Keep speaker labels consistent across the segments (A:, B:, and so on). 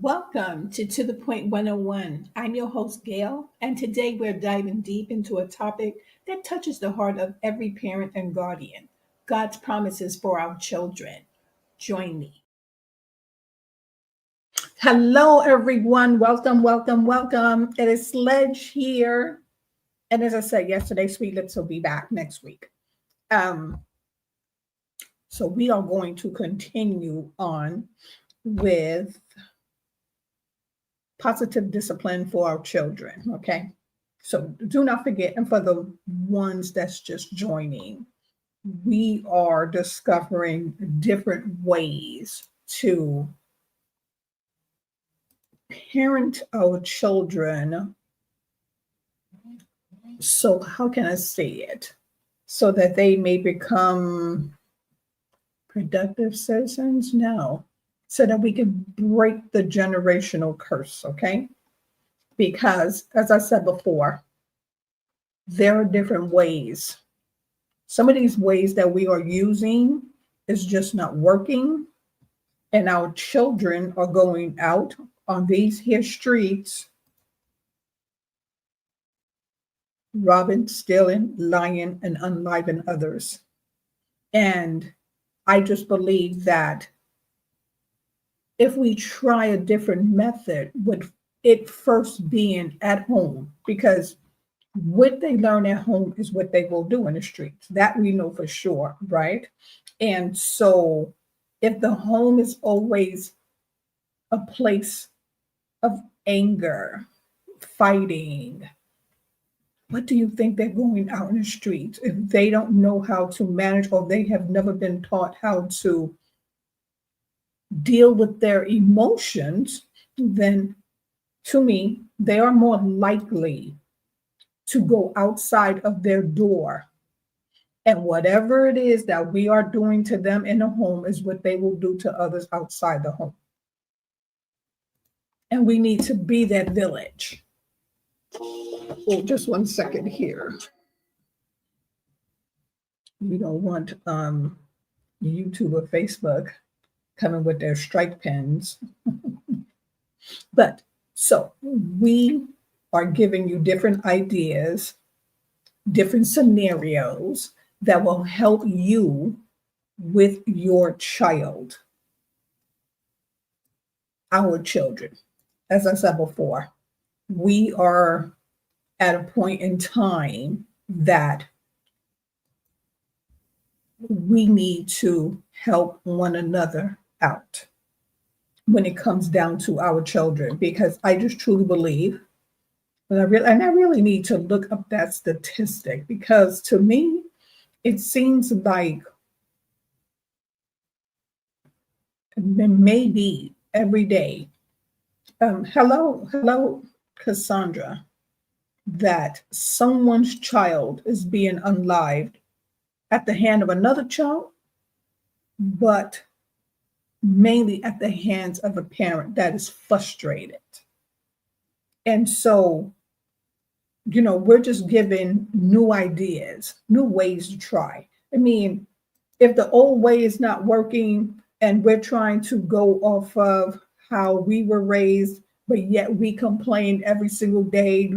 A: Welcome to the Point 101. I'm your host, Gail, and today we're diving deep into a topic that touches the heart of every parent and guardian: God's promises for our children. Join me. Hello, everyone. Welcome, welcome, welcome. It is Sledge here. And as I said yesterday, Sweet Lips will be back next week. Um, so we are going to continue on with positive discipline for our children. Okay. So do not forget, and for the ones that's just joining, we are discovering different ways to parent our children. So, how can I say it? So that they may become productive citizens? No. So that we can break the generational curse, okay? Because, as I said before, there are different ways. Some of these ways that we are using is just not working, and our children are going out on these here streets, robbing, stealing, lying, and unliving others. And I just believe that if we try a different method, with it first being at home, because what they learn at home is what they will do in the streets. That we know for sure, right? And so if the home is always a place of anger, fighting, what do you think they're going out in the streets if they don't know how to manage, or they have never been taught how to deal with their emotions? Then to me, they are more likely to go outside of their door. And whatever it is that we are doing to them in the home is what they will do to others outside the home. And we need to be that village. Oh, just one second here. We don't want YouTube or Facebook coming with their strike pens. But so we are giving you different ideas, different scenarios that will help you with your child, our children. As I said before, we are at a point in time that we need to help one another out when it comes down to our children, because I just truly believe, and I really need to look up that statistic, because to me, it seems like maybe every day. Hello, Cassandra, that someone's child is being unlived at the hand of another child, but mainly at the hands of a parent that is frustrated. And so, we're just giving new ideas, new ways to try. I mean, if the old way is not working and we're trying to go off of how we were raised, but yet we complain every single day,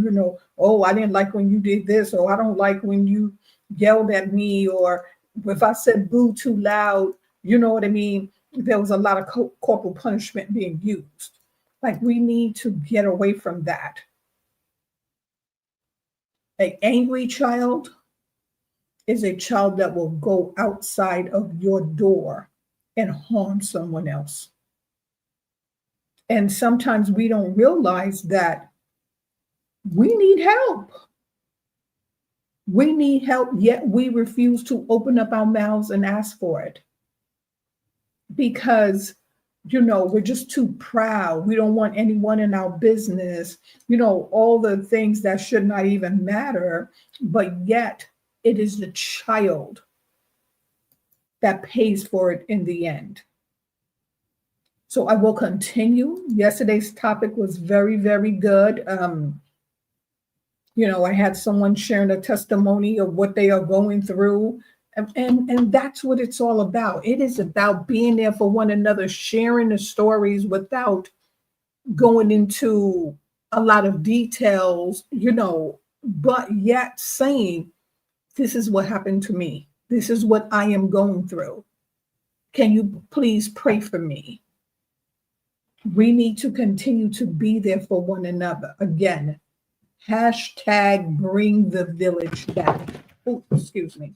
A: oh, I didn't like when you did this, or I don't like when you yelled at me, or if I said boo too loud, you know what I mean? There was a lot of corporal punishment being used. Like, we need to get away from that. An angry child is a child that will go outside of your door and harm someone else. And sometimes we don't realize that we need help. We need help, yet we refuse to open up our mouths and ask for it. Because, we're just too proud. We don't want anyone in our business, all the things that should not even matter. But yet it is the child that pays for it in the end. So I will continue. Yesterday's topic was very, very good. I had someone sharing a testimony of what they are going through. And that's what it's all about. It is about being there for one another, sharing the stories without going into a lot of details, but yet saying, this is what happened to me. This is what I am going through. Can you please pray for me? We need to continue to be there for one another. Again, hashtag bring the village back. Oh, excuse me.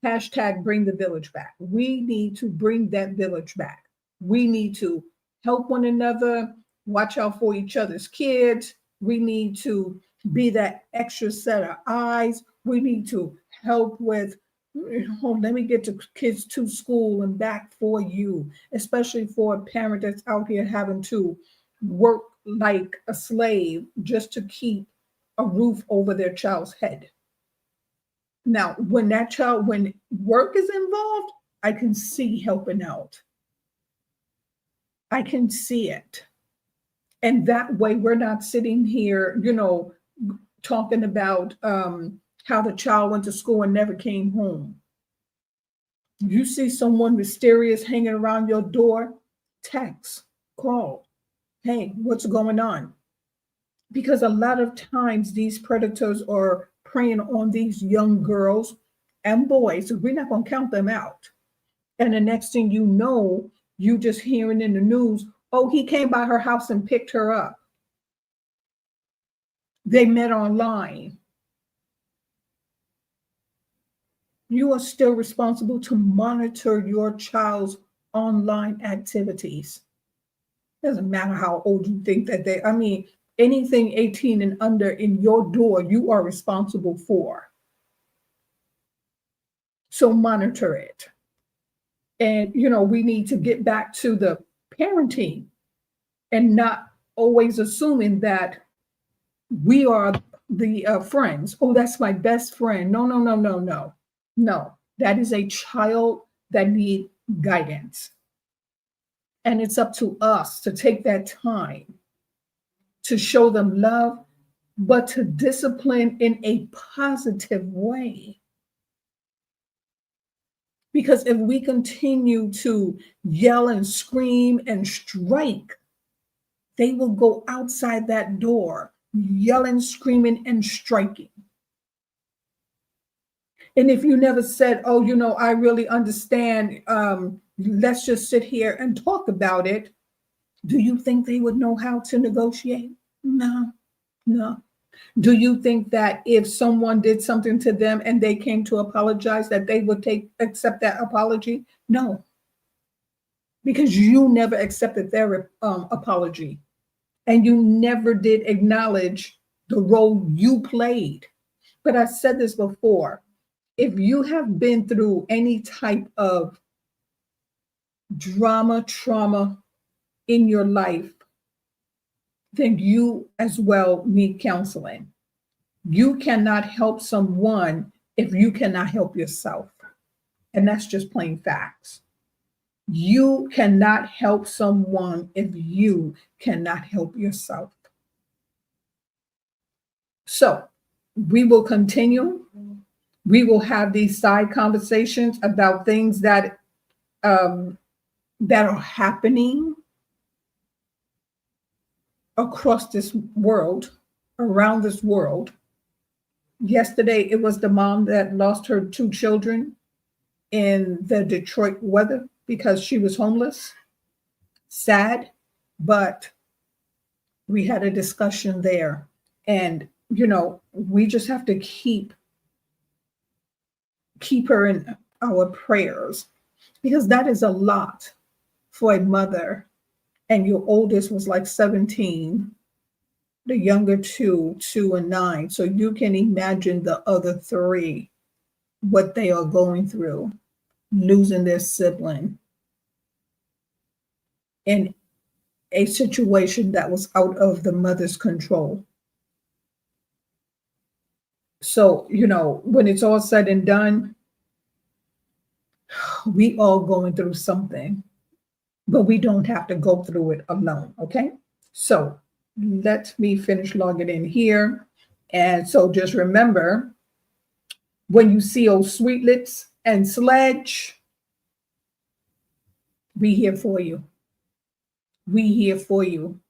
A: Hashtag bring the village back. We need to bring that village back. We need to help one another, watch out for each other's kids. We need to be that extra set of eyes. We need to help with, oh, let me get the kids to school and back for you, especially for a parent that's out here having to work like a slave just to keep a roof over their child's head. Now, when work is involved, I can see helping out. I can see it. And that way we're not sitting here, talking about how the child went to school and never came home. You see someone mysterious hanging around your door, text, call. Hey, what's going on? Because a lot of times these predators are preying on these young girls and boys. So we're not going to count them out. And the next thing you know, you just hearing in the news, oh, he came by her house and picked her up. They met online. You are still responsible to monitor your child's online activities. Doesn't matter how old you think that anything 18 and under in your door, you are responsible for. So monitor it. And, we need to get back to the parenting and not always assuming that we are the friends. Oh, that's my best friend. No, no, no, no, no. No, that is a child that needs guidance. And it's up to us to take that time to show them love, but to discipline in a positive way. Because if we continue to yell and scream and strike, they will go outside that door, yelling, screaming, and striking. And if you never said, oh, I really understand, let's just sit here and talk about it, do you think they would know how to negotiate? No. Do you think that if someone did something to them and they came to apologize, that they would accept that apology? No. Because you never accepted their apology. And you never did acknowledge the role you played. But I said this before. If you have been through any type of trauma in your life, then you as well need counseling. You cannot help someone if you cannot help yourself. And that's just plain facts. You cannot help someone if you cannot help yourself. So we will continue. We will have these side conversations about things that are happening across this world, around this world. Yesterday, it was the mom that lost her 2 children in the Detroit weather because she was homeless. Sad, but we had a discussion there. And, we just have to keep her in our prayers, because that is a lot for a mother. And your oldest was like 17, the younger 2 and 9. So you can imagine the other 3, what they are going through, losing their sibling in a situation that was out of the mother's control. So, when it's all said and done, we all going through something, but we don't have to go through it alone, okay? So let me finish logging in here. And so just remember, when you see old Sweetlets and Sledge, we here for you. We here for you.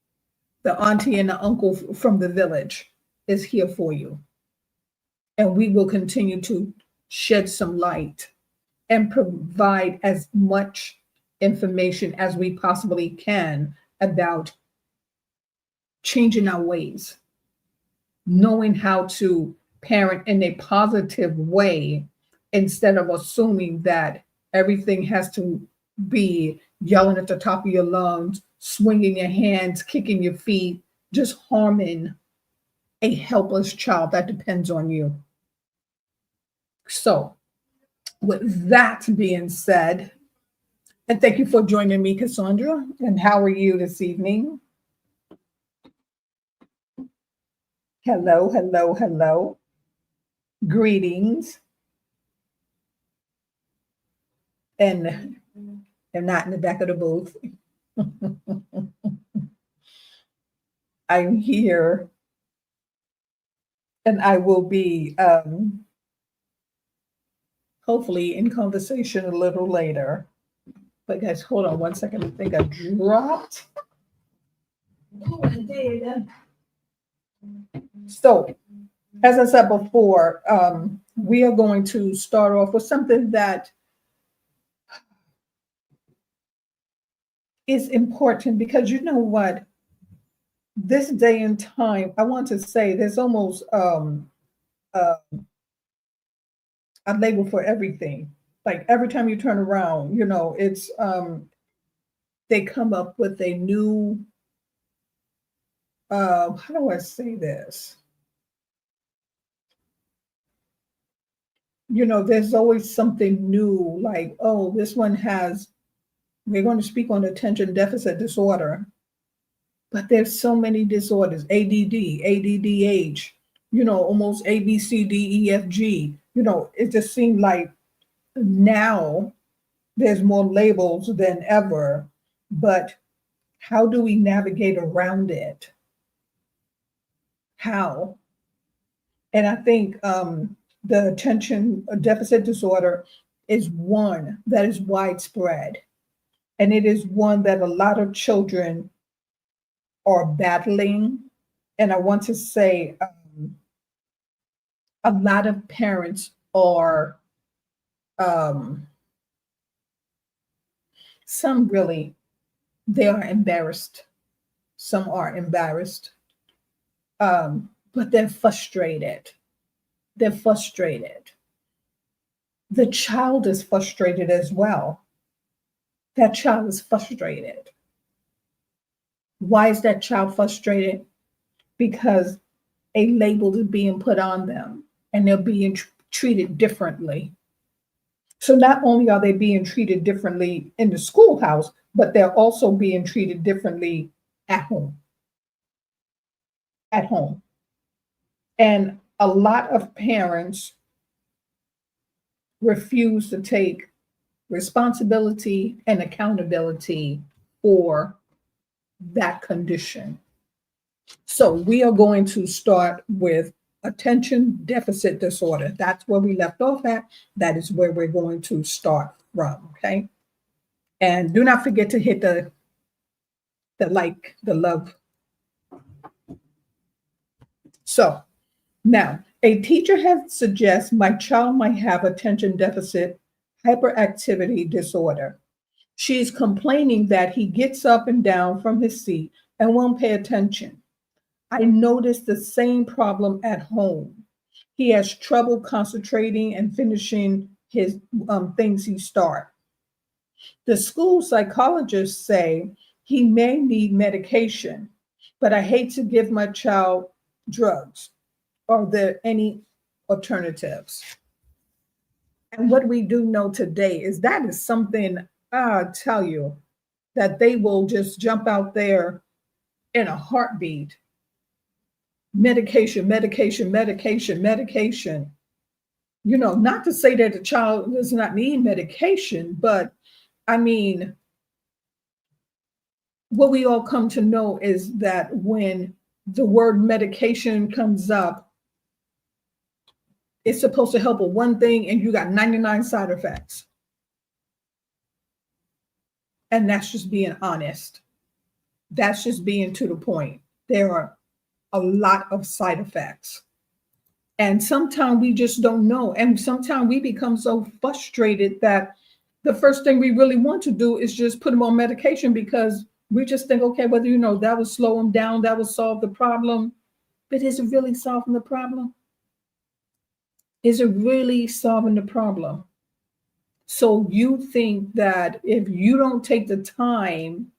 A: The auntie and the uncle from the village is here for you. And we will continue to shed some light and provide as much information as we possibly can about changing our ways, knowing how to parent in a positive way instead of assuming that everything has to be yelling at the top of your lungs, swinging your hands, kicking your feet, just harming a helpless child that depends on you. So, with that being said, and thank you for joining me, Cassandra. And how are you this evening? Hello, hello, hello. Greetings. And I'm not in the back of the booth. I'm here and I will be hopefully in conversation a little later. But guys, hold on one second. I think I dropped. Oh, I did. So, as I said before, we are going to start off with something that is important because you know what? This day and time, I want to say there's almost uh, a label for everything. Like every time you turn around, you know, it's they come up with a new how do I say this? You know, there's always something new, like, oh, this one has, we're going to speak on attention deficit disorder, but there's so many disorders, ADD, ADDH, you know, almost ABCDEFG. You know, it just seemed like now there's more labels than ever, but how do we navigate around it? How? And I think the attention deficit disorder is one that is widespread. And it is one that a lot of children are battling. And I want to say a lot of parents are, um, some really, they are embarrassed. Some are embarrassed, but they're frustrated. They're frustrated. The child is frustrated as well. That child is frustrated. Why is that child frustrated? Because a label is being put on them and they're being treated differently. So not only are they being treated differently in the schoolhouse, but they're also being treated differently at home. At home. And a lot of parents refuse to take responsibility and accountability for that condition. So we are going to start with attention deficit disorder. That's where we left off at. That is where we're going to start from. Okay. And do not forget to hit the like, the love. So now a teacher has suggests my child might have attention deficit hyperactivity disorder. She's complaining that he gets up and down from his seat and won't pay attention. I noticed the same problem at home. He has trouble concentrating and finishing his things he starts. The school psychologists say he may need medication, but I hate to give my child drugs. Are there any alternatives? And what we do know today is that is something I tell you that they will just jump out there in a heartbeat. Medication, medication, medication, medication. You know, not to say that the child does not need medication, but I mean, what we all come to know is that when the word medication comes up, it's supposed to help with one thing and you got 99 side effects. And that's just being honest. That's just being to the point. there are a lot of side effects. And sometimes we just don't know. And sometimes we become so frustrated that the first thing we really want to do is just put them on medication because we just think, okay, whether that will slow them down, that will solve the problem. But is it really solving the problem? Is it really solving the problem? So you think that if you don't take the time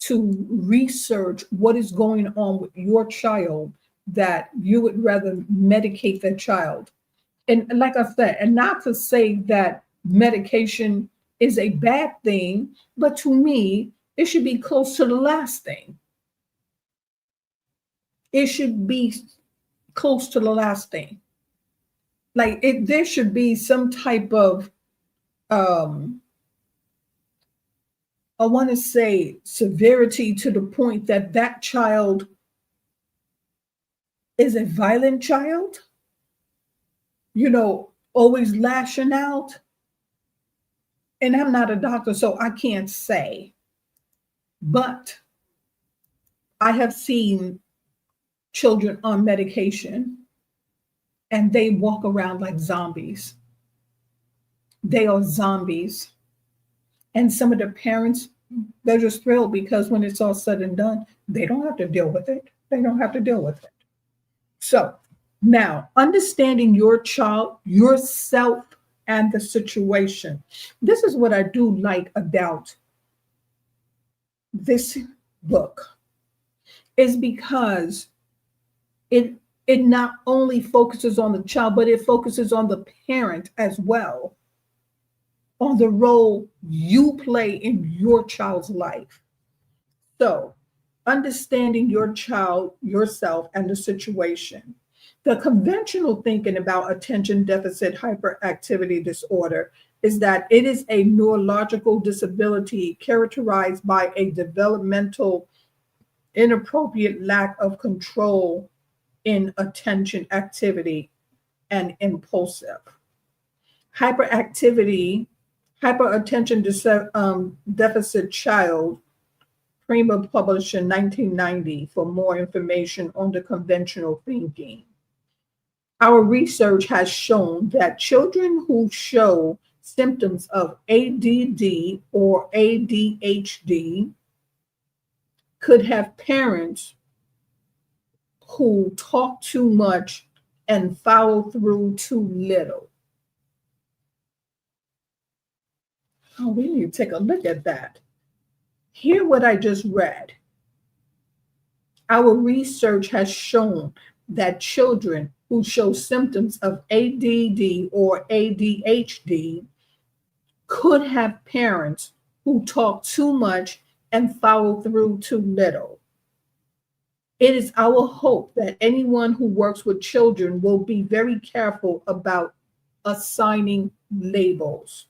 A: to research what is going on with your child, that you would rather medicate that child. And like I said, and not to say that medication is a bad thing, but to me, it should be close to the last thing. It should be close to the last thing. Like there should be some type of um I want to say severity to the point that that child is a violent child, always lashing out. And I'm not a doctor, so I can't say. But I have seen children on medication and they walk around like zombies. They are zombies. And some of the parents, they're just thrilled because when it's all said and done, they don't have to deal with it. They don't have to deal with it. So now, understanding your child, yourself, and the situation. This is what I do like about this book, is because it not only focuses on the child, but it focuses on the parent as well, on the role you play in your child's life. So, understanding your child, yourself, and the situation. The conventional thinking about attention deficit hyperactivity disorder is that it is a neurological disability characterized by a developmental inappropriate lack of control in attention activity and impulsive. Hyperactivity, deficit child, Prima published in 1990 for more information on the conventional thinking. Our research has shown that children who show symptoms of ADD or ADHD could have parents who talk too much and follow through too little. Oh, we need to take a look at that. Hear what I just read. Our research has shown that children who show symptoms of ADD or ADHD could have parents who talk too much and follow through too little. It is our hope that anyone who works with children will be very careful about assigning labels.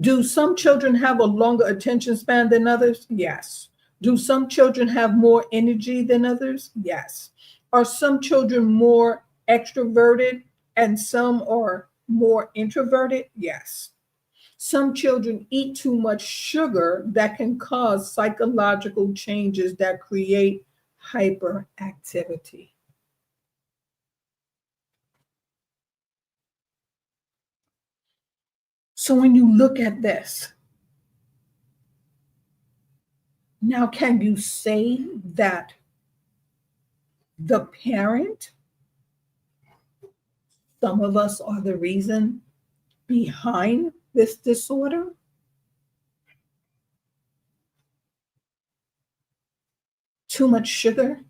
A: Do some children have a longer attention span than others? Yes. Do some children have more energy than others? Yes. Are some children more extroverted and some are more introverted? Yes. Some children eat too much sugar that can cause psychological changes that create hyperactivity. So when you look at this, now can you say that the parent, some of us are the reason behind this disorder? Too much sugar?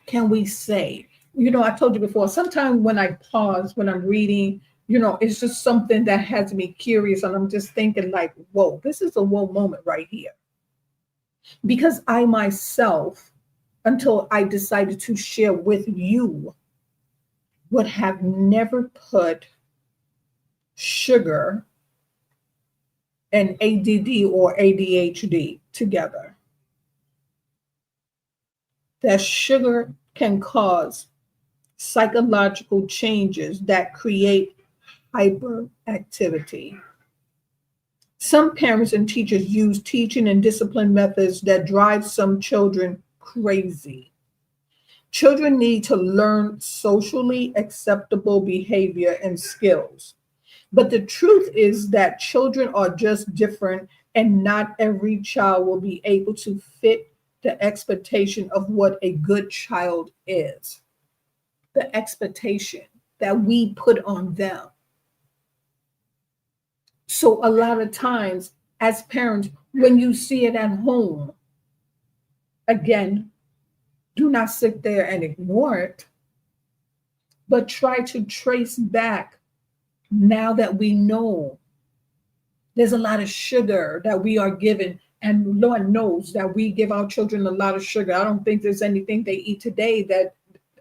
A: Can we say, I told you before, sometimes when I pause, when I'm reading, it's just something that has me curious. And I'm just thinking like, whoa, this is a whoa moment right here. Because I myself, until I decided to share with you, would have never put sugar and ADD or ADHD together. That sugar can cause psychological changes that create hyperactivity. Some parents and teachers use teaching and discipline methods that drive some children crazy. Children need to learn socially acceptable behavior and skills. But the truth is that children are just different, and not every child will be able to fit the expectation of what a good child is, the expectation that we put on them. So, a lot of times, as parents, when you see it at home, again, do not sit there and ignore it, but try to trace back now that we know there's a lot of sugar that we are given. And Lord knows that we give our children a lot of sugar. I don't think there's anything they eat today that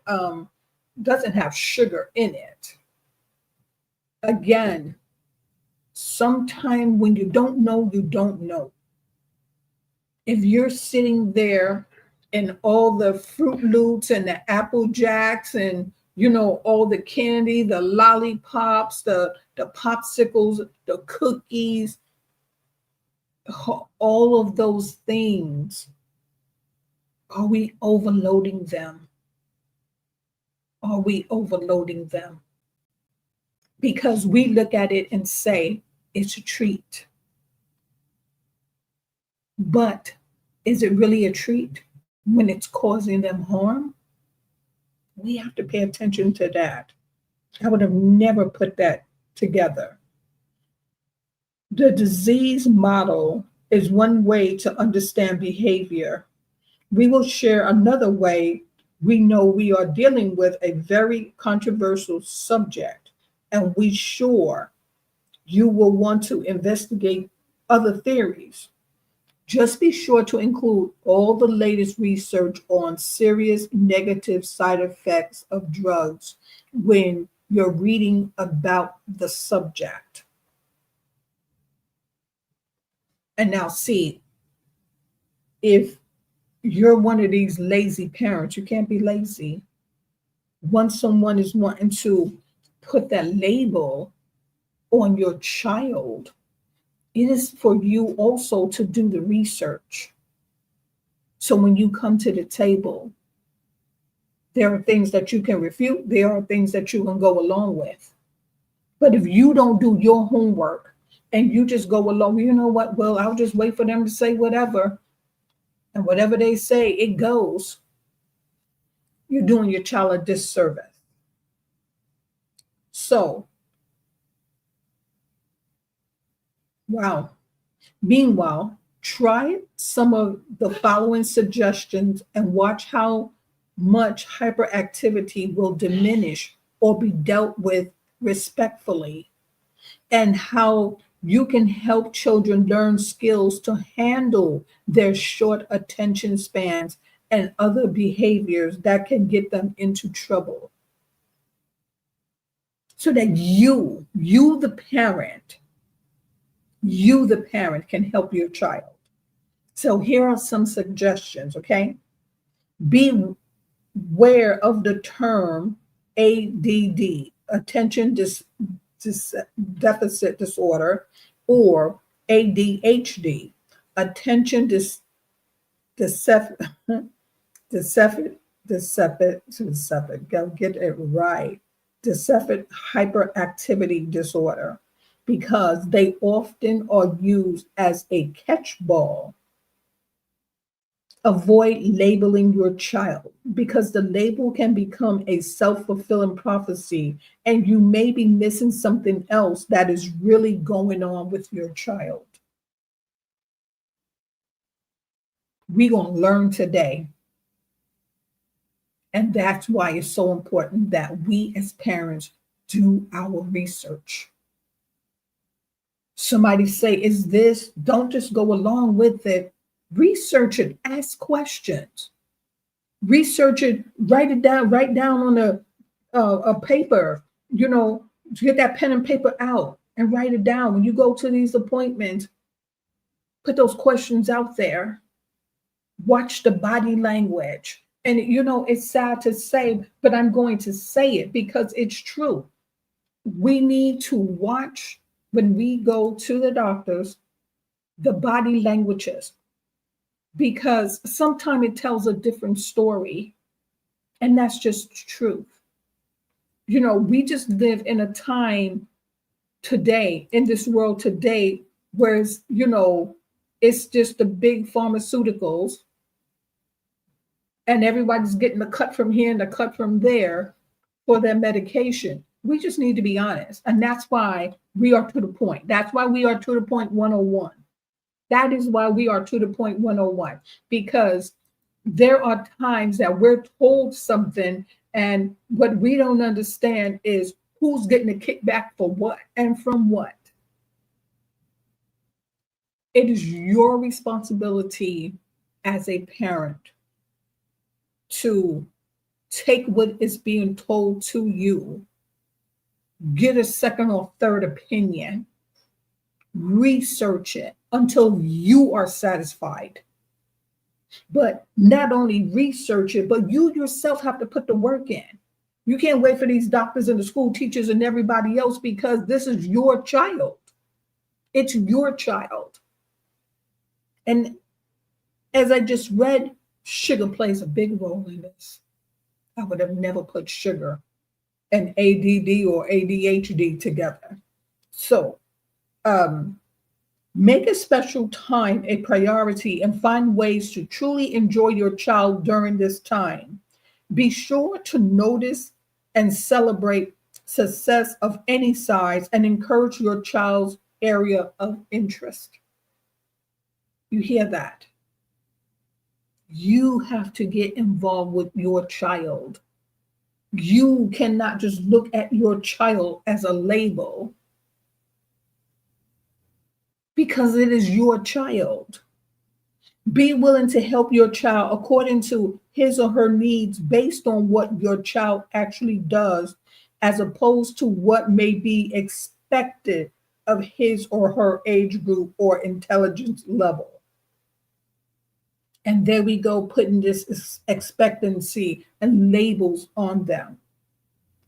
A: um, doesn't have sugar in it. Again, sometime when you don't know, you don't know. If you're sitting there and all the Fruit Loops and the Apple Jacks and all the candy, the lollipops, the popsicles, the cookies, all of those things, are we overloading them? Are we overloading them? Because we look at it and say it's a treat. But is it really a treat when it's causing them harm? We have to pay attention to that. I would have never put that together. The disease model is one way to understand behavior. We will share another way. We know we are dealing with a very controversial subject, and we sure you will want to investigate other theories. Just be sure to include all the latest research on serious negative side effects of drugs when you're reading about the subject. And now, see, if you're one of these lazy parents, you can't be lazy. Once someone is wanting to put that label on your child, it is for you also to do the research. So when you come to the table, there are things that you can refute, there are things that you can go along with. But if you don't do your homework and you just go along, you know what? Well, I'll just wait for them to say whatever. And whatever they say, it goes. You're doing your child a disservice. So, wow. Meanwhile, try some of the following suggestions and watch how much hyperactivity will diminish or be dealt with respectfully, and how you can help children learn skills to handle their short attention spans and other behaviors that can get them into trouble. So that you, the parent, can help your child. So here are some suggestions, okay? Be aware of the term ADD, attention deficit disorder, or ADHD, attention deficit, go get it right, deficit hyperactivity disorder, because they often are used as a catch-all. Avoid labeling your child, because the label can become a self-fulfilling prophecy, and you may be missing something else that is really going on with your child. We're going to learn today. And that's why it's so important that we as parents do our research. Somebody say, is this, don't just go along with it. Research it, ask questions. Research it, write down on a paper, get that pen and paper out and write it down. When you go to these appointments, put those questions out there. Watch the body language. And it's sad to say, but I'm going to say it because it's true. We need to watch when we go to the doctors. the body languages, because sometimes it tells a different story, and that's just truth. We just live in a time today, in this world today, whereas, it's just the big pharmaceuticals, and everybody's getting a cut from here and a cut from there for their medication. We just need to be honest. And that's why we are to the point. That's why we are to the point 101. That is why we are to the point 101, because there are times that we're told something, and what we don't understand is who's getting a kickback for what and from what. It is your responsibility as a parent to take what is being told to you, get a second or third opinion, research it until you are satisfied. But not only research it, but you yourself have to put the work in. You can't wait for these doctors and the school teachers and everybody else, because this is your child. It's your child. And as I just read, sugar plays a big role in this. I would have never put sugar and ADD or ADHD together. So, make a special time a priority and find ways to truly enjoy your child during this time. Be sure to notice and celebrate success of any size and encourage your child's area of interest. You hear that? You have to get involved with your child. You cannot just look at your child as a label, because it is your child. Be willing to help your child according to his or her needs, based on what your child actually does, as opposed to what may be expected of his or her age group or intelligence level. And there we go, putting this expectancy and labels on them.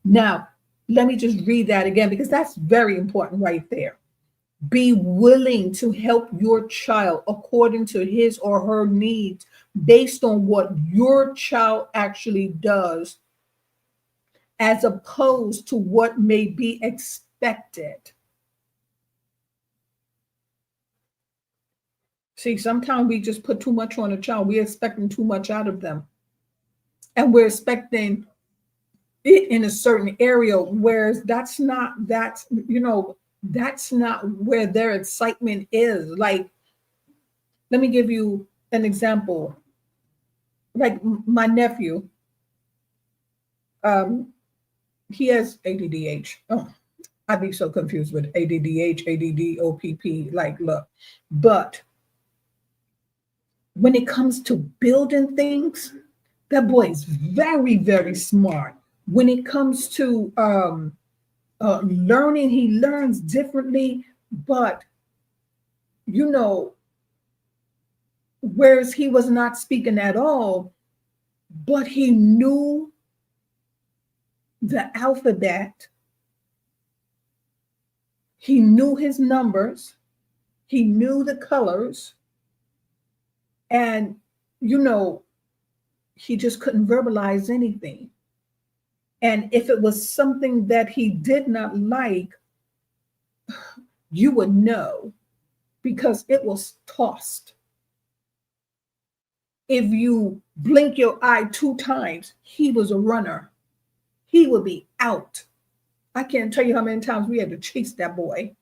A: Now, let me just read that again, because that's very important right there. Be willing to help your child according to his or her needs, based on what your child actually does, as opposed to what may be expected. See, sometimes we just put too much on a child. We're expecting too much out of them. And we're expecting it in a certain area, whereas that's not where their excitement is. Like, let me give you an example. Like my nephew, he has ADDH. Oh, I'd be so confused with ADDH, ADDOPP. Like, look, but when it comes to building things, that boy is very, very smart. When it comes to learning, he learns differently, but whereas he was not speaking at all, but he knew the alphabet, he knew his numbers, he knew the colors, and he just couldn't verbalize anything. And if it was something that he did not like, you would know, because it was tossed. If you blink your eye 2 times, he was a runner. He would be out. I can't tell you how many times we had to chase that boy.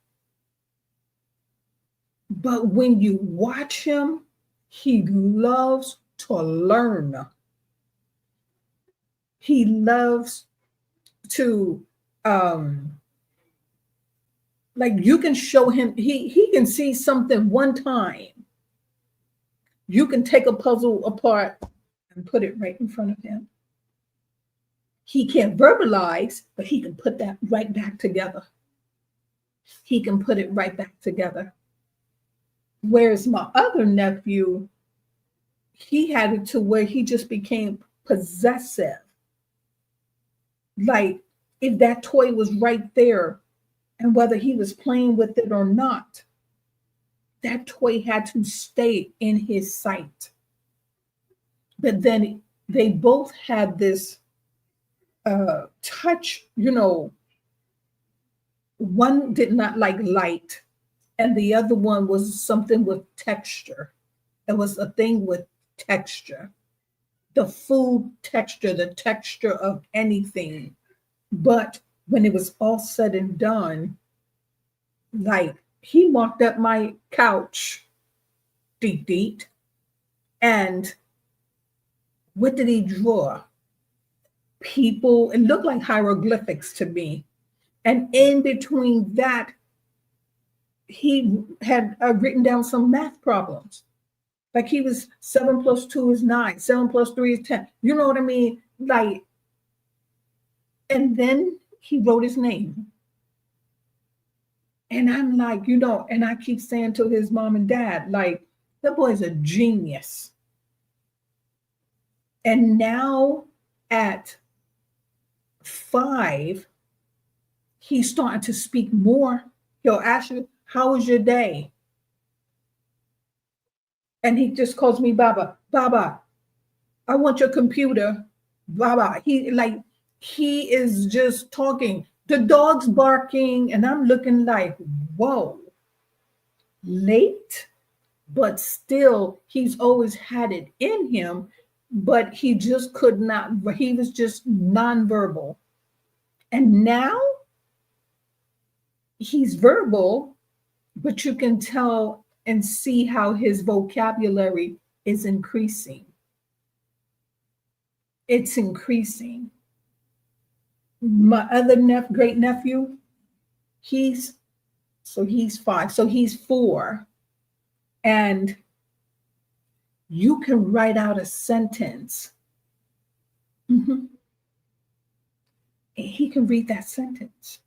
A: But when you watch him, he loves to learn. He loves to, like, you can show him, he can see something one time. You can take a puzzle apart and put it right in front of him. He can't verbalize, but he can put that right back together. He can put it right back together. Whereas my other nephew, he had it to where he just became possessive. Like, if that toy was right there, and whether he was playing with it or not, that toy had to stay in his sight. But then they both had this touch, one did not like light, and the other one was something with texture. It was a thing with texture, the food texture, the texture of anything. But when it was all said and done, like he walked up my couch, deet deet, and what did he draw? People, it looked like hieroglyphics to me. And in between that, he had written down some math problems. Like he was 7 + 2 is 9, 7 + 3 is 10. You know what I mean? Like, and then he wrote his name. And I'm like, and I keep saying to his mom and dad, like, that boy's a genius. And now at 5, he's starting to speak more. He'll ask you, how was your day? And he just calls me Baba. Baba, I want your computer. Baba. He is just talking. The dog's barking, and I'm looking like, whoa, late, but still, he's always had it in him, but he just could not, he was just nonverbal. And now he's verbal, but you can tell and see how his vocabulary is increasing. It's increasing. My other great nephew, he's 5, so he's 4, and you can write out a sentence. Mm-hmm. He can read that sentence.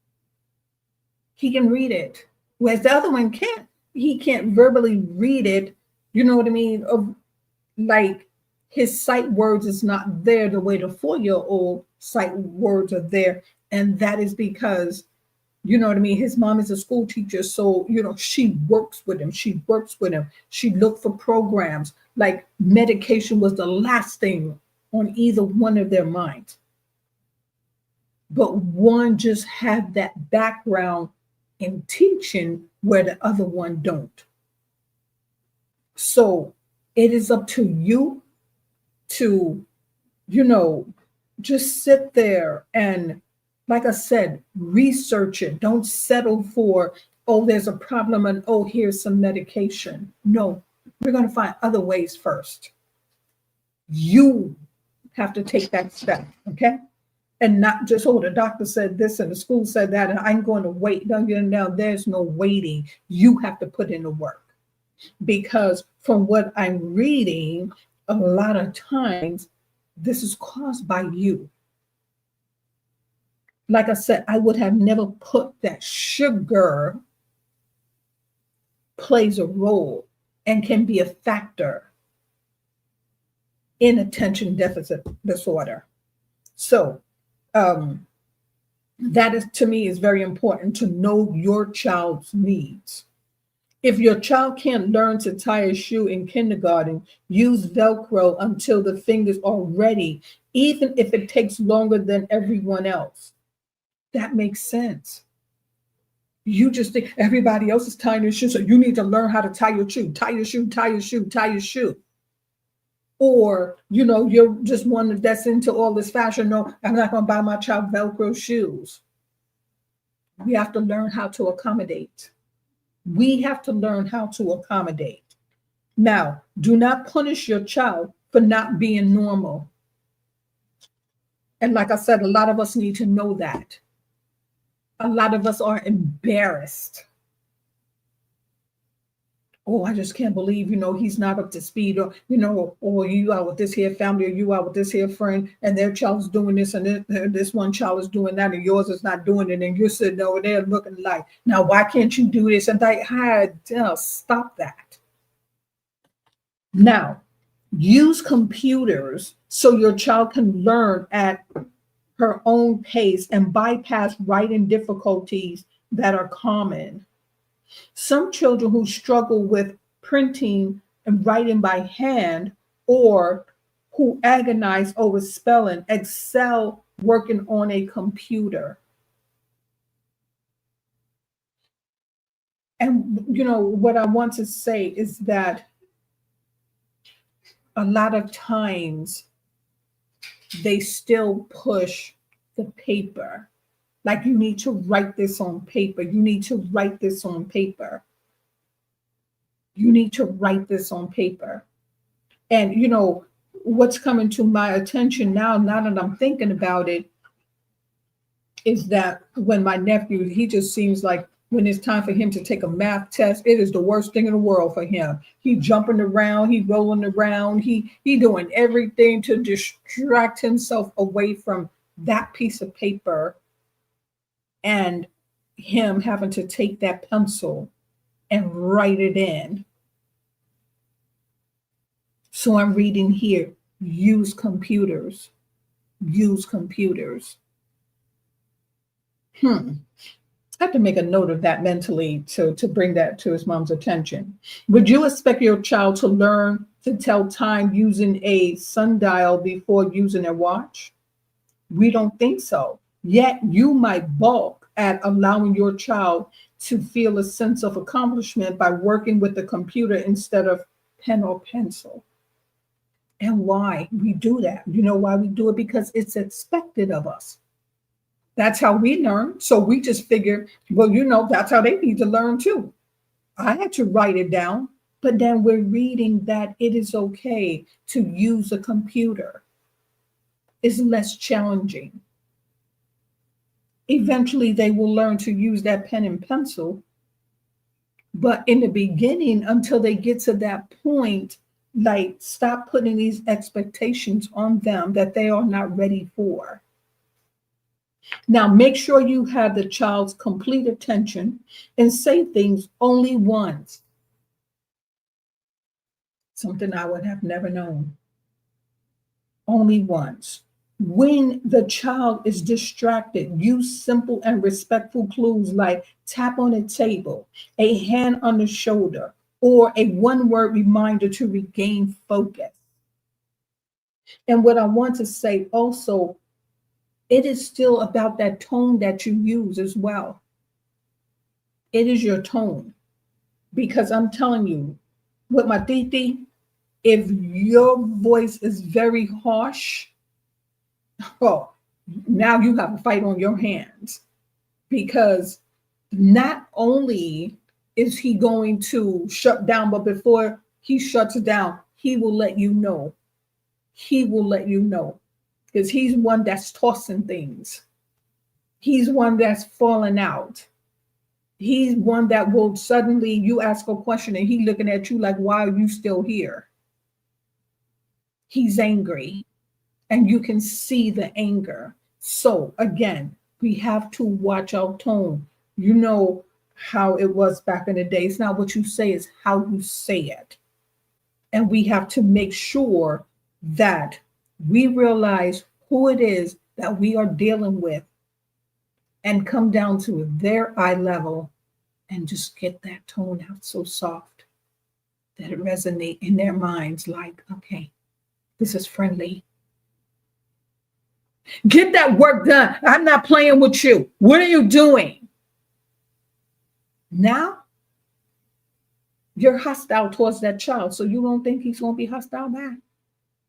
A: He can read it, whereas the other one can't. He can't verbally read it. You know what I mean? Like his sight words is not there the way the 4-year-old sight words are there. And that is because, you know what I mean? His mom is a school teacher. So, she works with him. She looked for programs. Like medication was the last thing on either one of their minds. But one just had that background in teaching where the other one don't. So it is up to you to, just sit there and, like I said, research it. Don't settle for, oh, there's a problem and, oh, here's some medication. No, we're going to find other ways first. You have to take that step, okay? And not just, oh, the doctor said this and the school said that, and I'm going to wait. No, there's no waiting. You have to put in the work. Because from what I'm reading, a lot of times, this is caused by you. Like I said, I would have never put that sugar plays a role and can be a factor in attention deficit disorder. So that is, to me, is very important to know your child's needs. If your child can't learn to tie a shoe in kindergarten, use Velcro until the fingers are ready, even if it takes longer than everyone else. That makes sense. You just think everybody else is tying their shoe, so you need to learn how to tie your shoe, tie your shoe, tie your shoe, tie your shoe. Or, you're just one that's into all this fashion. No, I'm not going to buy my child Velcro shoes. We have to learn how to accommodate. We have to learn how to accommodate. Now, do not punish your child for not being normal. And like I said, a lot of us need to know that. A lot of us are embarrassed. Oh, I just can't believe, he's not up to speed, or, or you out with this here family, or you out with this here friend, and their child's doing this, and this one child is doing that, and yours is not doing it, and you're sitting over there looking like, now, why can't you do this? And stop that. Now, use computers so your child can learn at her own pace and bypass writing difficulties that are common. Some children who struggle with printing and writing by hand, or who agonize over spelling, excel working on a computer. And what I want to say is that a lot of times they still push the paper. Like, you need to write this on paper. You need to write this on paper. You need to write this on paper. And what's coming to my attention now that I'm thinking about it, is that when my nephew, he just seems like when it's time for him to take a math test, it is the worst thing in the world for him. He jumping around, he rolling around, he doing everything to distract himself away from that piece of paper, and him having to take that pencil and write it in. So I'm reading here, use computers. Use computers. I have to make a note of that mentally to bring that to his mom's attention. Would you expect your child to learn to tell time using a sundial before using a watch? We don't think so. Yet you might balk at allowing your child to feel a sense of accomplishment by working with the computer instead of pen or pencil. And why we do that? You know why we do it? Because it's expected of us. That's how we learn. So we just figure, well, that's how they need to learn too. I had to write it down, but then we're reading that it is okay to use a computer. It's less challenging. Eventually, they will learn to use that pen and pencil. But in the beginning, until they get to that point, like, stop putting these expectations on them that they are not ready for. Now, make sure you have the child's complete attention and say things only once. Something I would have never known. Only once. When the child is distracted, use simple and respectful clues like tap on a table, a hand on the shoulder, or a one-word reminder to regain focus. And what I want to say also, it is still about that tone that you use as well. It is your tone. Because I'm telling you, with my titi, if your voice is very harsh, oh, now you have a fight on your hands. Because not only is he going to shut down, but before he shuts down, he will let you know. He will let you know. Because he's one that's tossing things. He's one that's falling out. He's one that will suddenly, you ask a question and he looking at you like, why are you still here? He's angry and you can see the anger. So again, we have to watch our tone. You know how it was back in the day. It's not what you say, it's how you say it. And we have to make sure that we realize who it is that we are dealing with and come down to their eye level and just get that tone out so soft that it resonates in their minds like, okay, this is friendly. Get that work done. I'm not playing with you. What are you doing? Now, you're hostile towards that child, so you don't think he's going to be hostile back.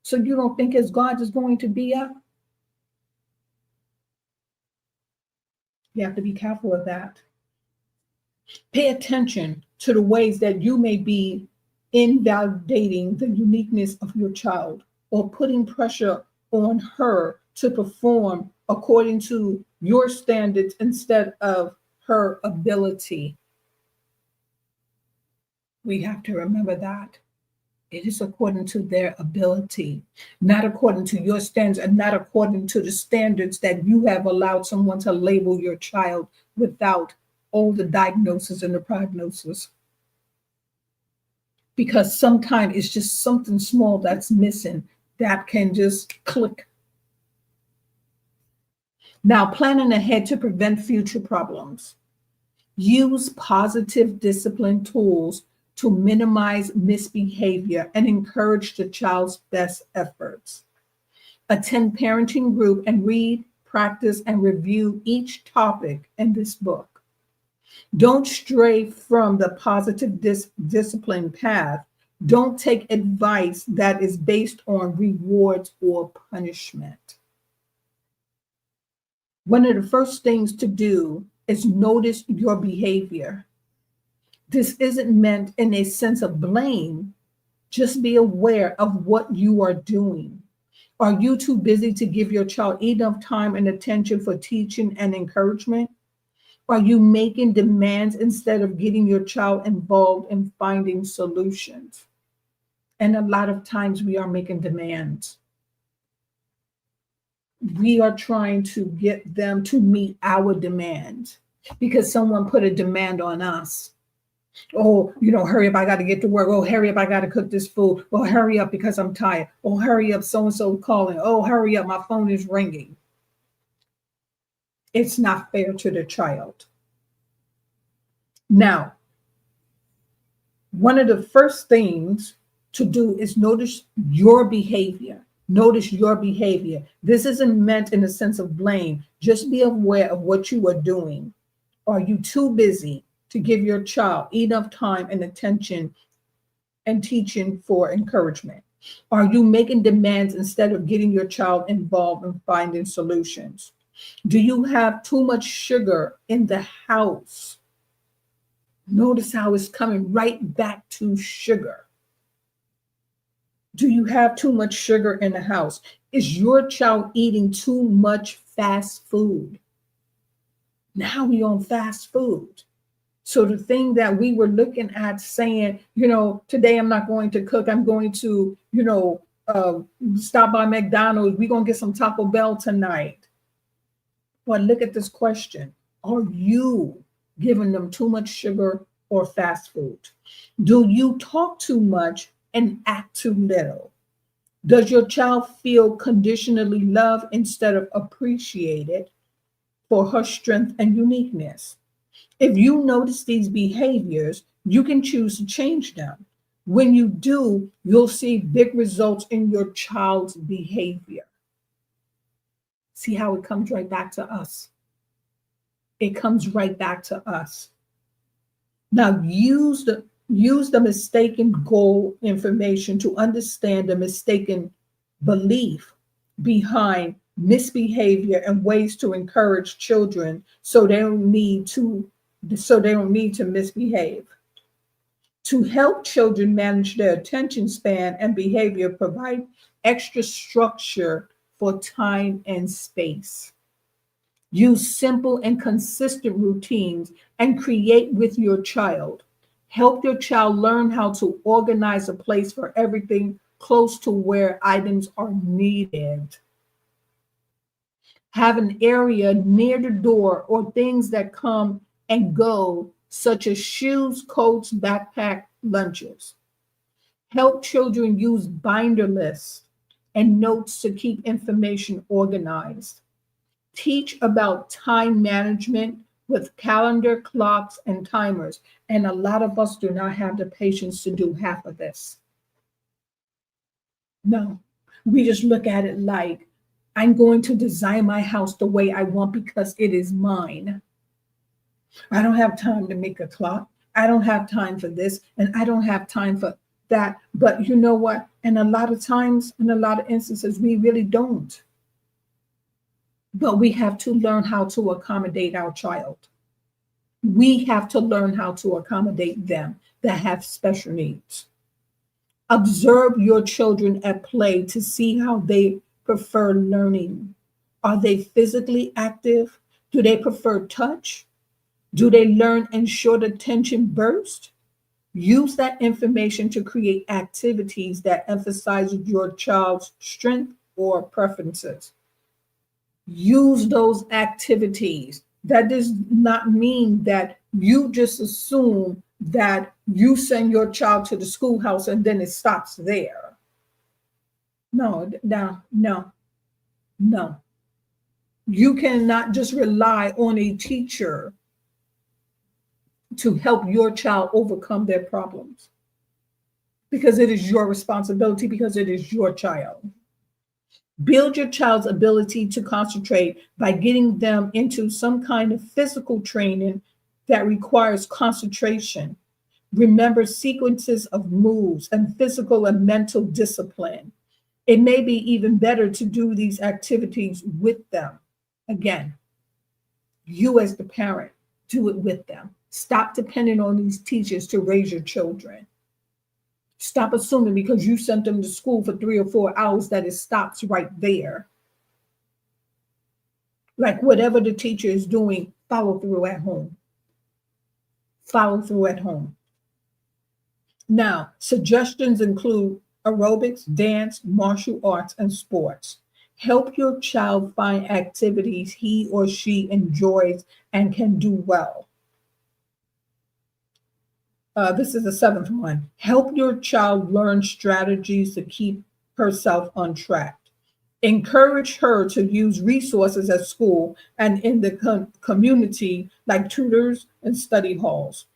A: So you don't think his guard is going to be up. You have to be careful of that. Pay attention to the ways that you may be invalidating the uniqueness of your child or putting pressure on her to perform according to your standards instead of her ability. We have to remember that. It is according to their ability, not according to your standards and not according to the standards that you have allowed someone to label your child without all the diagnosis and the prognosis. Because sometimes it's just something small that's missing that can just click. Now, planning ahead to prevent future problems. Use positive discipline tools to minimize misbehavior and encourage the child's best efforts. Attend parenting group and read, practice, and review each topic in this book. Don't stray from the positive discipline path. Don't take advice that is based on rewards or punishment. One of the first things to do is notice your behavior. This isn't meant in a sense of blame. Just be aware of what you are doing. Are you too busy to give your child enough time and attention for teaching and encouragement? Are you making demands instead of getting your child involved in finding solutions? And a lot of times we are making demands. We are trying to get them to meet our demands because someone put a demand on us. Oh, hurry up, I got to get to work. Oh, hurry up, I got to cook this food. Oh, hurry up because I'm tired. Oh, hurry up, so-and-so calling. Oh, hurry up, my phone is ringing. It's not fair to the child. Now, one of the first things to do is notice your behavior. Notice your behavior. This isn't meant in a sense of blame. Just be aware of what you are doing. Are you too busy to give your child enough time and attention and teaching for encouragement? Are you making demands instead of getting your child involved in finding solutions? Do you have too much sugar in the house? Notice how it's coming right back to sugar. Do you have too much sugar in the house? Is your child eating too much fast food? Now we on fast food. So the thing that we were looking at saying, today I'm not going to cook. I'm going to, stop by McDonald's. We're going to get some Taco Bell tonight. But look at this question. Are you giving them too much sugar or fast food? Do you talk too much and act too little? Does your child feel conditionally loved instead of appreciated for her strength and uniqueness? If you notice these behaviors, you can choose to change them. When you do, you'll see big results in your child's behavior. See how it comes right back to us. It comes right back to us. Now, use the mistaken goal information to understand the mistaken belief behind misbehavior and ways to encourage children so they don't need to misbehave. To help children manage their attention span and behavior, provide extra structure for time and space. Use simple and consistent routines and create with your child. Help your child learn how to organize a place for everything close to where items are needed. Have an area near the door or things that come and go, such as shoes, coats, backpack, lunches. Help children use binder lists and notes to keep information organized. Teach about time management with calendar, clocks, and timers. And a lot of us do not have the patience to do half of this. No, we just look at it like, I'm going to design my house the way I want because it is mine. I don't have time to make a clock. I don't have time for this, and I don't have time for that. But you know what? And a lot of times, in a lot of instances, we really don't. But we have to learn how to accommodate our child. We have to learn how to accommodate them that have special needs. Observe your children at play to see how they prefer learning. Are they physically active? Do they prefer touch? Do they learn in short attention bursts? Use that information to create activities that emphasize your child's strength or preferences. Use those activities. That does not mean that you just assume that you send your child to the schoolhouse and then it stops there. No. You cannot just rely on a teacher to help your child overcome their problems, because it is your responsibility, because it is your child. Build your child's ability to concentrate by getting them into some kind of physical training that requires concentration. Remember sequences of moves and physical and mental discipline. It may be even better to do these activities with them. Again, you as the parent, do it with them. Stop depending on these teachers to raise your children. Stop assuming because you sent them to school for 3 or 4 hours that it stops right there. Like whatever the teacher is doing, follow through at home. Follow through at home. Now, suggestions include aerobics, dance, martial arts, and sports. Help your child find activities he or she enjoys and can do well. This is the 7th one. Help your child learn strategies to keep herself on track. Encourage her to use resources at school and in the community like tutors and study halls.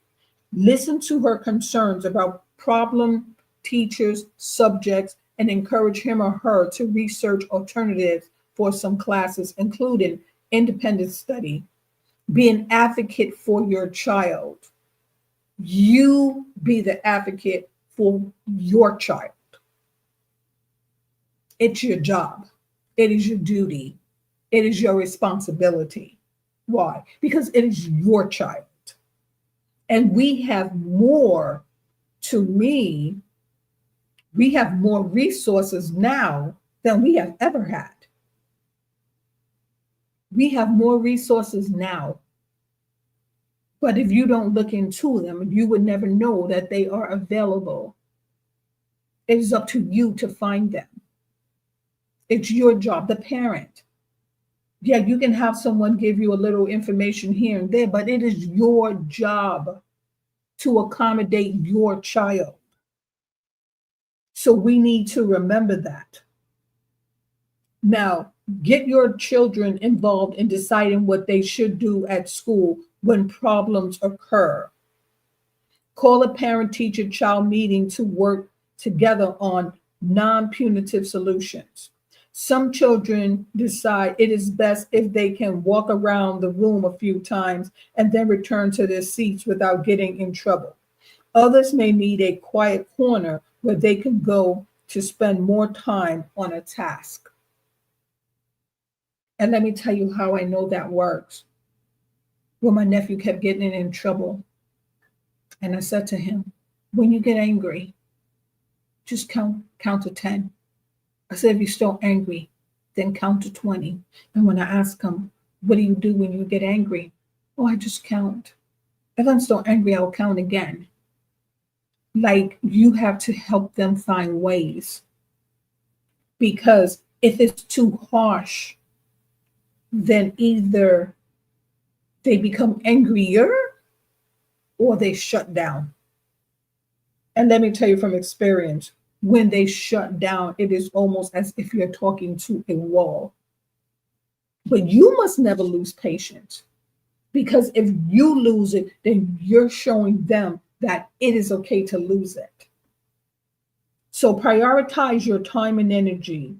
A: Listen to her concerns about problem teachers, subjects, and encourage him or her to research alternatives for some classes, including independent study. Be an advocate for your child. You be the advocate for your child. It's your job. It is your duty. It is your responsibility. Why? Because it is your child. And we have more, to me, we have more resources now than we have ever had. We have more resources now. But if you don't look into them, you would never know that they are available. It is up to you to find them. It's your job, the parent. Yeah, you can have someone give you a little information here and there, but it is your job to accommodate your child. So we need to remember that. Now, get your children involved in deciding what they should do at school when problems occur. Call a parent-teacher child meeting to work together on non-punitive solutions. Some children decide it is best if they can walk around the room a few times and then return to their seats without getting in trouble. Others may need a quiet corner where they can go to spend more time on a task. And let me tell you how I know that works. Well, my nephew kept getting in trouble. And I said to him, when you get angry, just count to 10. I said, if you're still angry, then count to 20. And when I ask him, what do you do when you get angry? Oh, I just count. If I'm still angry, I'll count again. Like, you have to help them find ways. Because if it's too harsh, then either they become angrier or they shut down. And let me tell you from experience, when they shut down, it is almost as if you're talking to a wall. But you must never lose patience, because if you lose it, then you're showing them that it is okay to lose it. So prioritize your time and energy.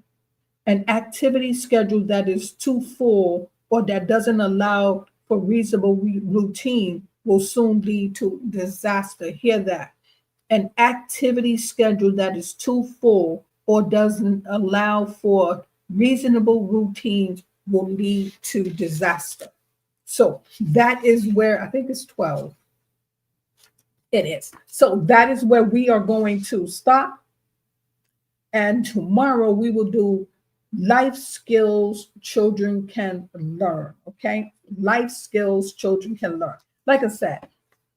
A: An activity schedule that is too full or that doesn't allow for reasonable routine will soon lead to disaster. Hear that. An activity schedule that is too full or doesn't allow for reasonable routines will lead to disaster. So that is where, I think it's 12. It is. So that is where we are going to stop. And tomorrow we will do life skills children can learn. Okay? Life skills children can learn. Like I said,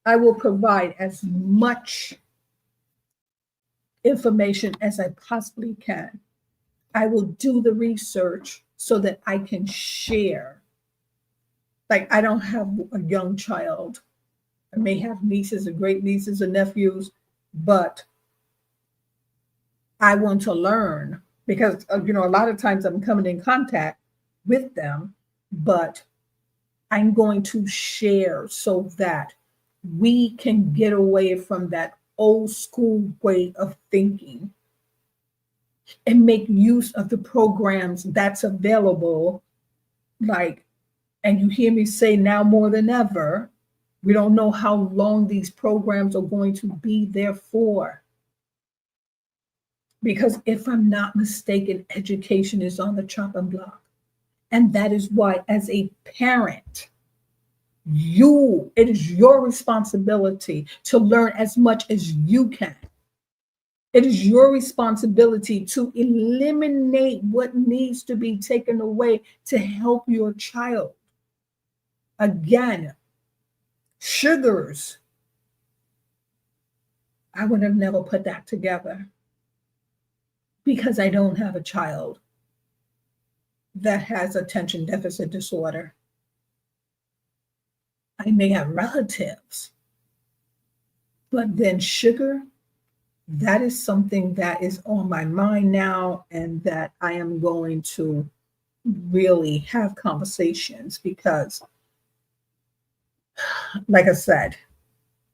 A: I will provide as much information as I possibly can. I will do the research so that I can share. Like, I don't have a young child. I may have nieces and great nieces and nephews, but I want to learn because, a lot of times I'm coming in contact with them, but I'm going to share so that we can get away from that old school way of thinking and make use of the programs that's available. Like, and you hear me say now more than ever, we don't know how long these programs are going to be there for. Because if I'm not mistaken, education is on the chopping block. And that is why, as a parent, it is your responsibility to learn as much as you can. It is your responsibility to eliminate what needs to be taken away to help your child. Again, sugars, I would have never put that together because I don't have a child that has attention deficit disorder. I may have relatives, but then sugar, that is something that is on my mind now, and that I am going to really have conversations because, like I said,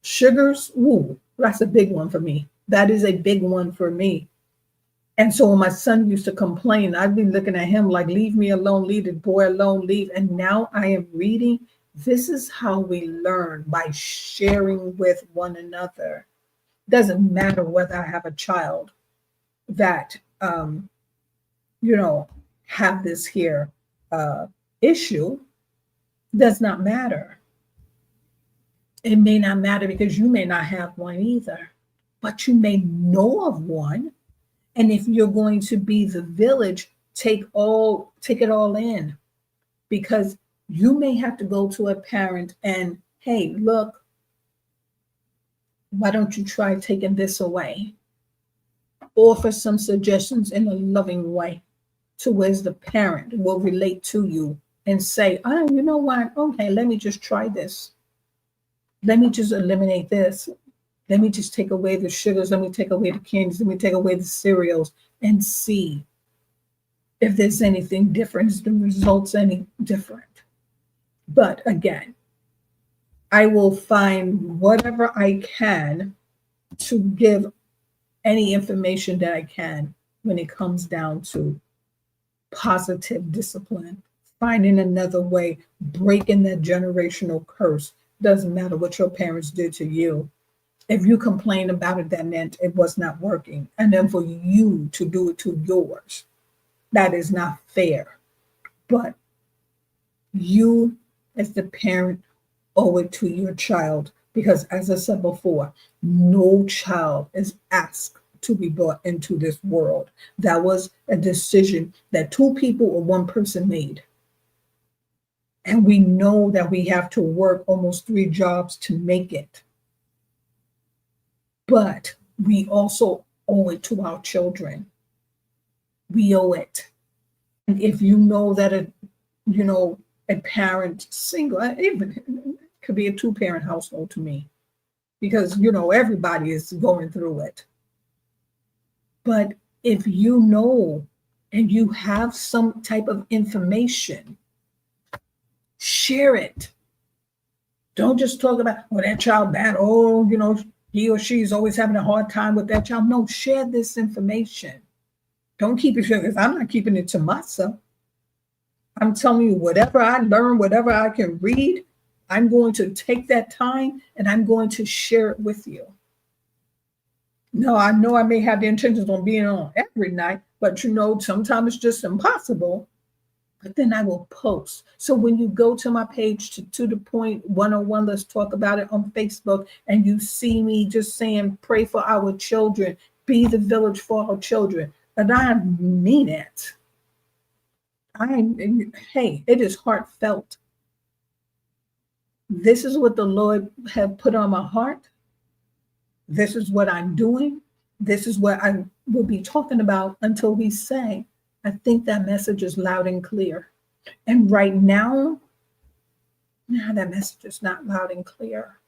A: sugars, ooh, that's a big one for me. That is a big one for me. And so when my son used to complain, I'd be looking at him like, leave me alone, leave the boy alone, leave. And now I am reading. This is how we learn, by sharing with one another. Doesn't matter whether I have a child that, have this here issue. Does not matter. It may not matter because you may not have one either, but you may know of one. And if you're going to be the village, take it all in, because you may have to go to a parent and, hey, look, why don't you try taking this away? Offer some suggestions in a loving way to where the parent will relate to you and say, oh, you know what? Okay, let me just try this. Let me just eliminate this. Let me just take away the sugars. Let me take away the candies. Let me take away the cereals and see if there's anything different, is the results any different. But again, I will find whatever I can to give any information that I can when it comes down to positive discipline, finding another way, breaking that generational curse. Doesn't matter what your parents did to you. If you complain about it, that meant it was not working. And then for you to do it to yours, that is not fair. But you, as the parent, owe it to your child. Because as I said before, no child is asked to be brought into this world. That was a decision that two people or one person made. And we know that we have to work almost 3 jobs to make it. But we also owe it to our children. We owe it. And if you know that a parent, single, even it could be a 2-parent household to me, because everybody is going through it. But if you know and you have some type of information, share it. Don't just talk about, that child bad. Oh, he or she is always having a hard time with that child. No, share this information. Don't keep it here, because I'm not keeping it to myself. I'm telling you, whatever I learn, whatever I can read, I'm going to take that time and I'm going to share it with you. No, I know I may have the intentions on being on every night, but sometimes it's just impossible. But then I will post. So when you go to my page to the point 101, let's talk about it on Facebook, and you see me just saying, pray for our children, be the village for our children. And I mean it. Hey, it is heartfelt. This is what the Lord have put on my heart. This is what I'm doing. This is what I will be talking about until we say, I think that message is loud and clear. And right now, that message is not loud and clear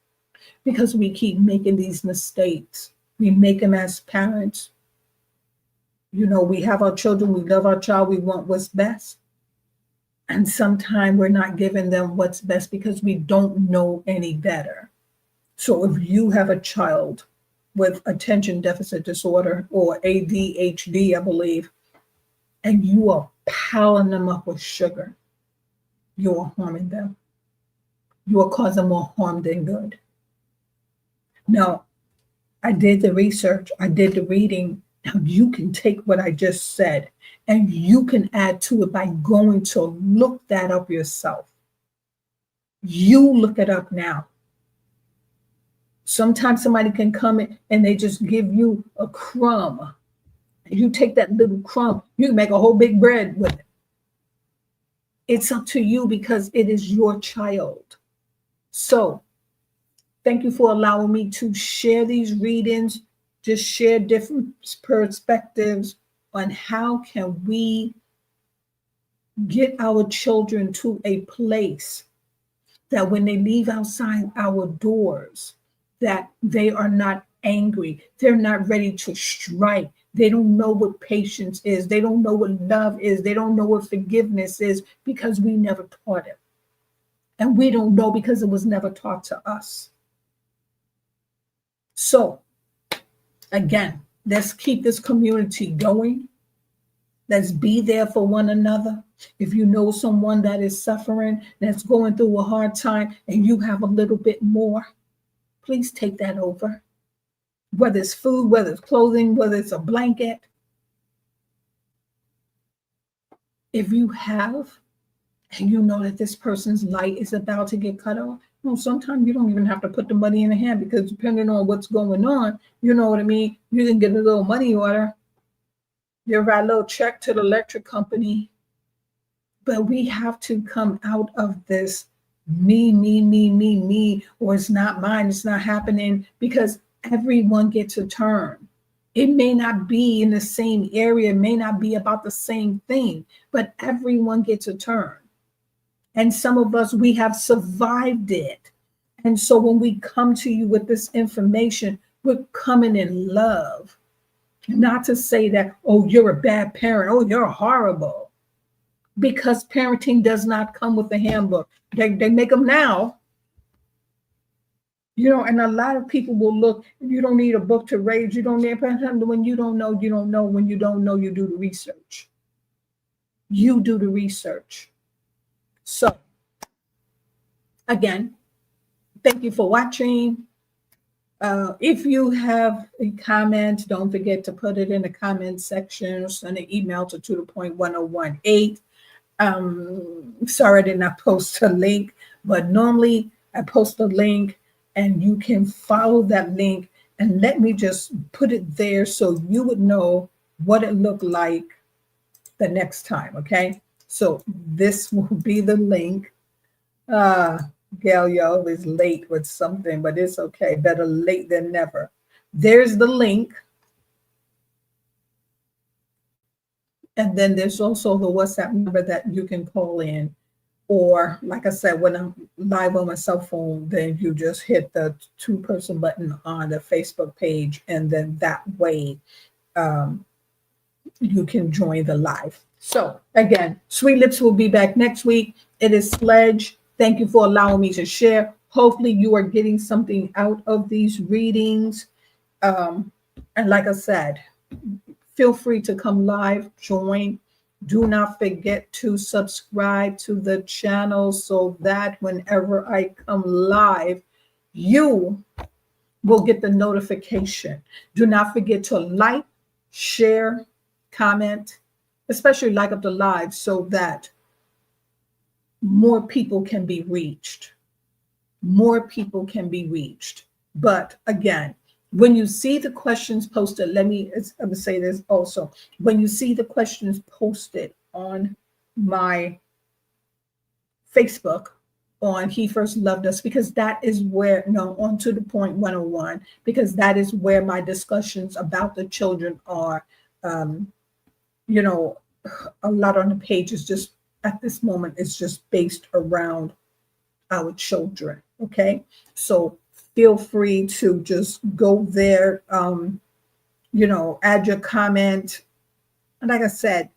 A: because we keep making these mistakes. We make them as parents. We have our children, we love our child, we want what's best. And sometimes we're not giving them what's best because we don't know any better. So if you have a child with attention deficit disorder or ADHD, I believe, and you are piling them up with sugar, you are harming them. You are causing more harm than good. Now, I did the research, I did the reading. Now you can take what I just said and you can add to it by going to look that up yourself. You look it up now. Sometimes somebody can come in and they just give you a crumb. You take that little crumb, you can make a whole big bread with it. It's up to you because it is your child. So thank you for allowing me to share these readings, just share different perspectives on how can we get our children to a place that when they leave outside our doors, that they are not angry. They're not ready to strike. They don't know what patience is. They don't know what love is. They don't know what forgiveness is because we never taught it. And we don't know because it was never taught to us. So, again, let's keep this community going. Let's be there for one another. If you know someone that is suffering, that's going through a hard time, and you have a little bit more, please take that over. Whether it's food, whether it's clothing, whether it's a blanket. If you have, and you know that this person's light is about to get cut off, well, sometimes you don't even have to put the money in the hand because depending on what's going on, you know what I mean? You can get a little money order. You write a little check to the electric company. But we have to come out of this me, or it's not mine, it's not happening, because everyone gets a turn. It may not be in the same area, it may not be about the same thing, but everyone gets a turn. And some of us, we have survived it. And so when we come to you with this information, we're coming in love. Not to say that, oh, you're a bad parent, oh, you're horrible. Because parenting does not come with a handbook. They make them now. You know, and a lot of people will look, you don't need a book to raise, you don't need, when you don't know, you don't know. When you don't know, you do the research. You do the research. So, again, thank you for watching. If you have a comment, don't forget to put it in the comment section or send an email to the.1018. Sorry I did not post a link, but normally I post a link and you can follow that link, and let me just put it there so you would know what it looked like the next time. Okay, so this will be the link. Gail, you're always late with something, but it's okay. Better late than never. There's the link. And then there's also the WhatsApp number that you can call in. Or, like I said, when I'm live on my cell phone, then you just hit the 2-person button on the Facebook page. And then that way you can join the live. So, again, Sweet Lips will be back next week. It is Sledge. Thank you for allowing me to share. Hopefully you are getting something out of these readings. And like I said, feel free to come live, join. Do not forget to subscribe to the channel so that whenever I come live, you will get the notification. Do not forget to like, share, comment, especially like up the live so that more people can be reached. More people can be reached. But again, when you see the questions posted, let me say this also. When you see the questions posted on my Facebook on He First Loved Us, because that is where, no, on To The Point 101, because that is where my discussions about the children are, you know, a lot on the page is just, at this moment, it's just based around our children. Okay, so feel free to just go there, you know, add your comment. And like I said,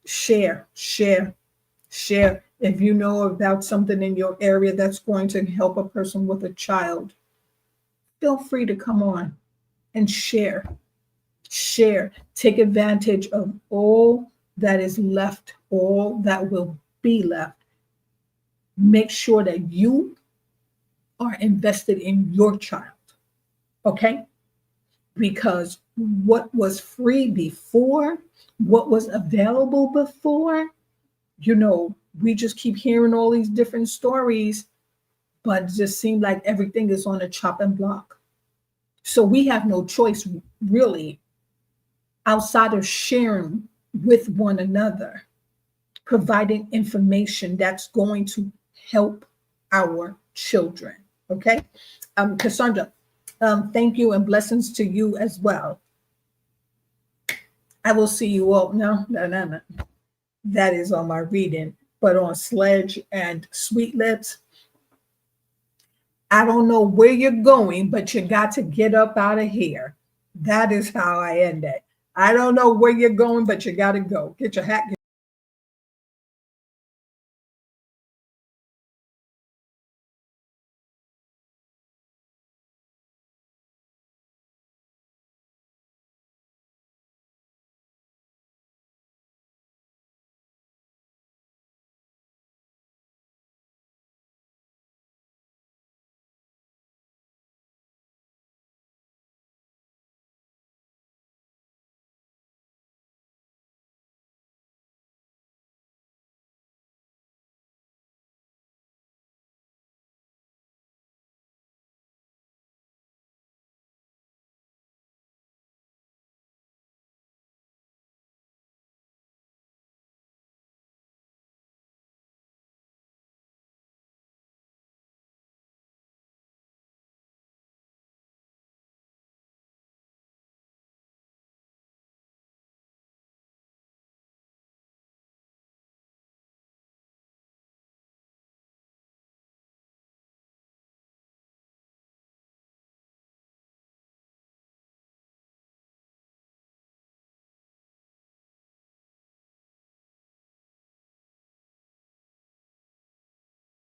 A: share. If you know about something in your area that's going to help a person with a child, feel free to come on and share, take advantage of all that is left, all that will be left. Make sure that you are invested in your child, okay? Because what was free before, what was available before, we just keep hearing all these different stories, but it just seems like everything is on a chopping block. So we have no choice really outside of sharing with one another, providing information that's going to help our children. Okay. Cassandra, thank you and blessings to you as well. I will see you all. No. That is on my reading, but on Sledge and Sweet Lips, I don't know where you're going, but you got to get up out of here. That is how I end it. I don't know where you're going, but you got to go. Get your hat.